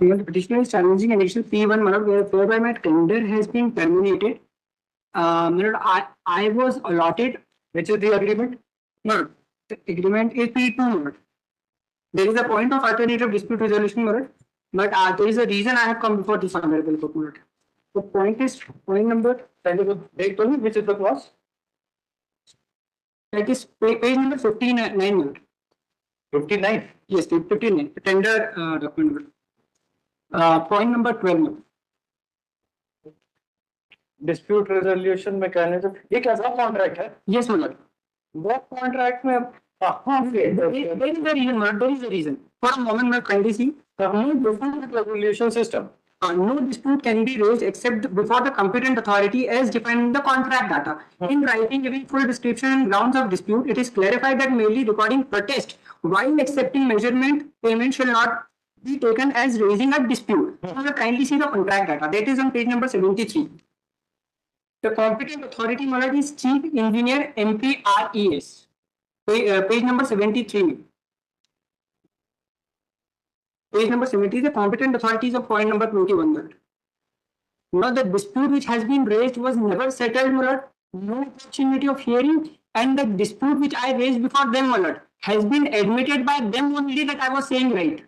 The petitioner is challenging annexation P1, whereby my tender has been terminated. I was allotted. Which is the agreement? No, the agreement is P2. There is a point of alternative dispute resolution, but there is a reason I have come before this honorable court. The point is point number. Which is the clause? That is page number 59. 59? Yes, 59. Tender document. Point number 12. Dispute resolution mechanism. ये कैसा contract है? Yes, Malad. वो contract में there is a reason, Malad. There is a rean. For a moment, मैं kindly see. No dispute resolution system. No dispute can be raised except before the competent authority as defined in the contract data. In writing, giving full description and grounds of dispute, it is clarified that merely recording protest while accepting measurement payment shall not be taken as raising a dispute. So kindly see the contract data. That is on page number 73. The competent authority model is Chief Engineer MPRES. Page number 73. Page number 70 is the competent authorities of point number 21. Now the dispute which has been raised was never settled, Malad. No opportunity of hearing, and the dispute which I raised before them, Malad, has been admitted by them only that I was saying right.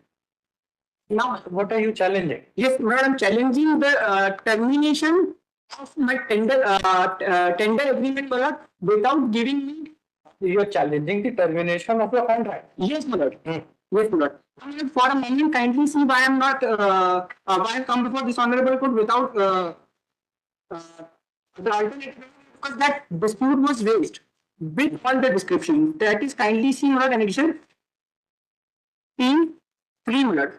Now, what are you challenging? Yes, Malad, I'm challenging the termination of my tender agreement, Malad, without giving me. You are challenging the termination of your contract. Yes, Malad. Yes, Malad. For a moment, kindly see why I am not why I come before this honorable court without the alternative, because that dispute was raised with all the description. That is kindly see Malad annexation P3, Malad.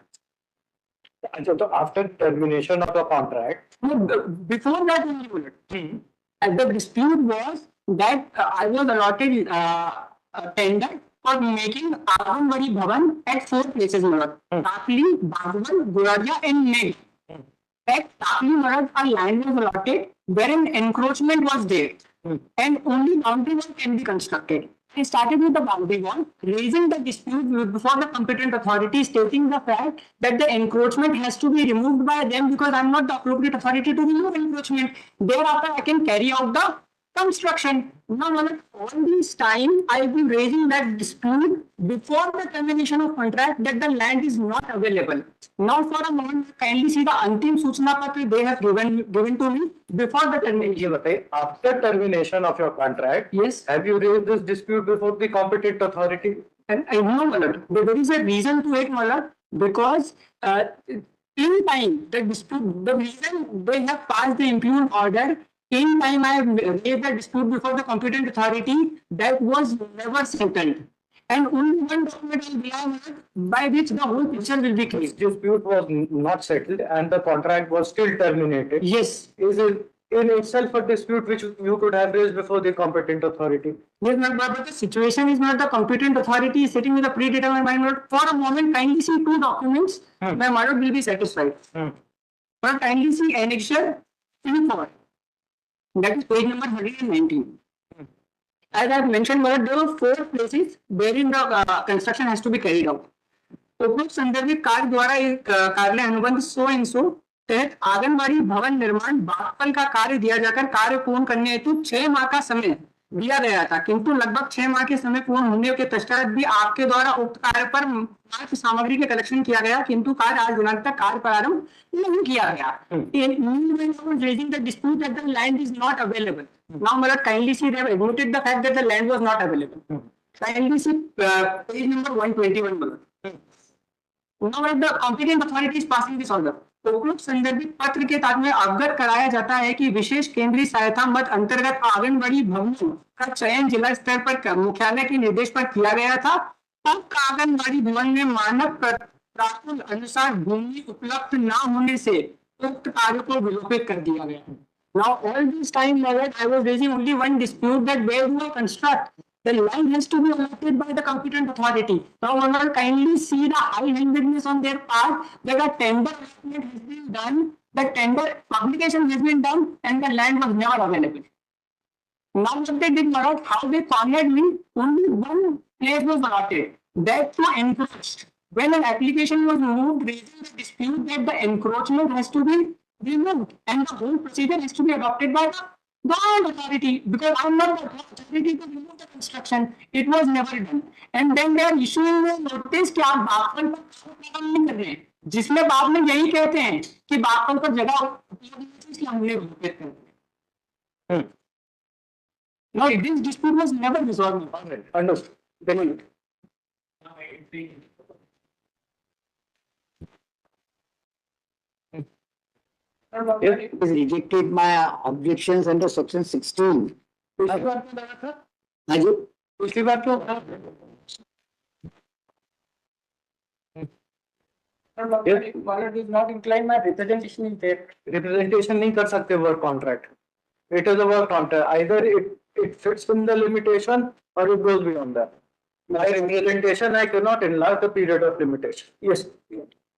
So after termination of the contract, before that only, Malad, the dispute was that I was allotted a tender for making Anganwadi Bhavan at 4 places, Malad. Tapli, Bagwan, Goradia and Neg. At Tapli, Malad, a land was allotted wherein encroachment was there and only boundary wall can be constructed. I started with the boundary wall, raising the dispute before the competent authority, stating the fact that the encroachment has to be removed by them because I am not the appropriate authority to remove encroachment. Thereafter, I can carry out the construction. Now, all this time, I have been raising that dispute before the termination of contract that the land is not available. Now, for a moment, kindly see the Antim Suchna Patra they have given to me before the termination. After termination of your contract, yes, have you raised this dispute before the competent authority? And I know, Malad, there is a reason to it, Malad, because in time, the dispute, the reason they have passed the impugned order. In time, I have raised the dispute before the competent authority that was never settled. And only one document will be by which the whole picture will be clear. This dispute was not settled and the contract was still terminated. Yes. Is it in itself a dispute which you could have raised before the competent authority? Yes, but the situation is not the competent authority is sitting with a predetermined mind. For a moment, kindly see 2 documents. My mother will be satisfied. But kindly see annexure P4. That is page number 119. As I have mentioned, there were 4 places wherein the construction has to be carried out. उपरोक्त संदर्भित कार्य द्वारा एक कार्यालय अनुबंध so and so तहत आंगनबाड़ी भवन निर्माण बागपल का कार्य दिया जाकर कार्य पूर्ण करने हेतु 6 माह का समय दिया गया था, किंतु लगभग 6 माह के समय पूर्ण होने के पश्चात भी आपके द्वारा उक्त कार्य पर सामग्री के कलेक्शन किया गया, किंतु कार्य आज दिनांक तक कार्य प्रारंभ नहीं किया गया. Raising the dispute that the land is not available. Now, Malad, kindly see they have admitted the fact that the land was not available. Kindly see page number 121, Malad. Now, the competent authority is passing this order. उपरोक्त संदर्भित पत्र के तहत में अवगत कराया जाता है कि विशेष केंद्रीय सहायता मद अंतर्गत आंगनबाड़ी भवनों का चयन जिला स्तर पर मुख्यालय के निर्देश पर किया गया था. अब आंगनबाड़ी भवन में मानक प्रारूप अनुसार भूमि उपलब्ध न होने से उक्त कार्य को विलोपित कर दिया गया. Now all this time, I was raising only one dispute that where do I construct? The land has to be allotted by the competent authority. Now, kindly see the high-handedness on their part that a tender allotment has been done, the tender publication has been done, and the land was never available. Now, what they did, how they cornered me, only one place was allotted. That too encroached. when an application was moved, raising the dispute that the encroachment has to be removed and the whole procedure has to be adopted by the government authority, because I'm not the authority to remove the construction. It was never done. And then they are issuing a notice कि आप बागपन पर काम नहीं कर रहे हैं, जिसमें बाद में यही कहते हैं कि बागपन पर जगह उपलब्ध नहीं थी, इसलिए हमने रोक दिया। No, this dispute was never resolved. Understood. Then It is rejected my objections under section 16. पिछली बार क्यों लगा था? हाँ जी, पिछली बार क्यों? Wallet is not inclined. My representation is there. Representation नहीं कर सकते work contract. It is a work contract. Either it fits in the limitation or it goes beyond that. My representation, I cannot enlarge the period of limitation. Yes.